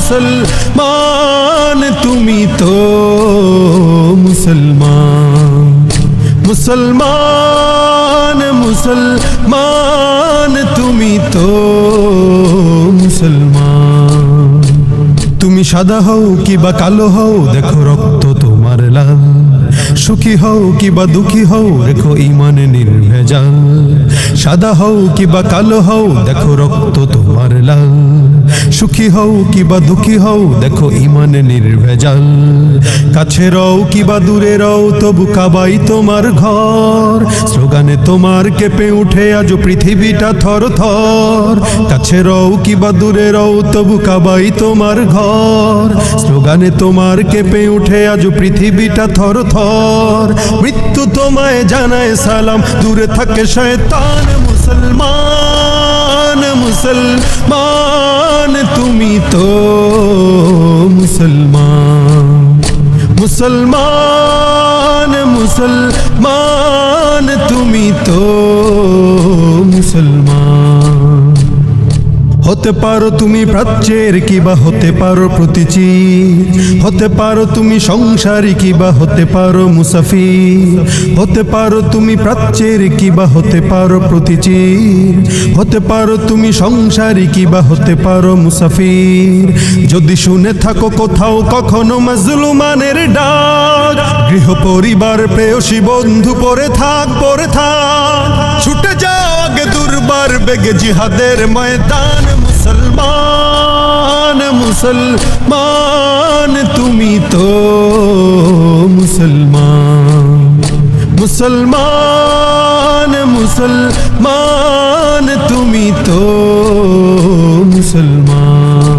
মুসলমান তুমি তো মুসলমান মুসলমান মুসলমান তুমি তো মুসলমান তুমি সাদা হও কিবা কালো হও দেখো রক্ত তোমার লাল সুখী হও কিবা দুঃখী হও রেখো ঈমানে নির্ভেজাল সাদা হও কিবা কালো হও দেখো রক্ত তোমার লাল সুখী হও কিবা দুঃখী হও দেখো ঈমানে নির্ভেজাল কাছে রও কিবা দূরে রও তবু কাবাই তোমার ঘর স্লোগানে তোমার কেঁপে উঠে আজ পৃথিবীটা থর থর কাছে রও কিবা দূরে রও তবু কাবাই তোমার ঘর স্লোগানে তোমার কেঁপে উঠে আজ পৃথিবীটা থর থর মৃত্যু তোমায় জানায় সালাম দূরে থাকে শয়তান মুসলমান মুসলমান তুমি তো মুসলমান মুসলমান মুসলমান তুমি তো মুসলমান হতে পারো তুমি প্রাচ্যের কিবা হতে পারো প্রতিচির হতে পারো তুমি সংসারী কিবা হতে পারো মুসাফির হতে পারো তুমি প্রাচ্যের কিবা হতে পারো প্রতিচির হতে পারো তুমি সংসারী কিবা হতে পারো মুসাফির যদি শুনে থাকো কোথাও কখনো মাজলুমানের ডাক গৃহ পরিবার প্রেয়সী বন্ধু পড়ে থাক ছুটে যাও আগে দুর্বার বেগে জিহাদের ময়দান মুসলমান মুসলমান তুমি তো মুসলমান মুসলমান মুসলমান তুমি তো মুসলমান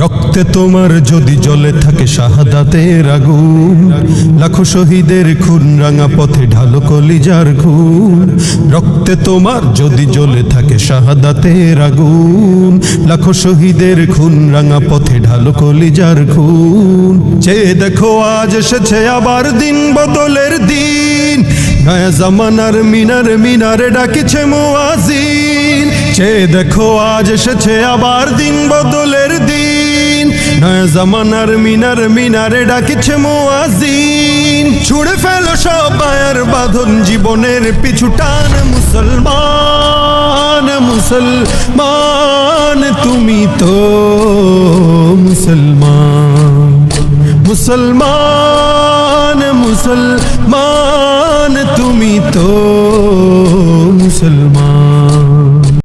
রক্তে তোমার যদি জ্বলে থাকে শাহাদাতের আগুন লাখো শহীদের খুন রাঙা পথে ঢালো কলিজার খুন রক্তে তোমার যদি জ্বলে থাকে শাহাদাতের আগুন লাখো শহীদের খুন রাঙা পথে ঢালো কলিজার খুন চেয়ে দেখো আজ এসেছে আবার দিন বদলের দিন নয়া জামানার মিনারে ডাকিছে মুয়াজ্জিন চেয়ে দেখো আজ এসেছে আবার দিন বদলের দিন নয়া জামানার মিনারে ডাকিছে মুয়াজ্জিন ছুড়ে ফেলো সব মায়ার বাঁধন জীবনের পিছু টান মুসলমান মুসলমান তুমি তো মুসলমান মুসলমান মুসলমান তুমি তো মুসলমান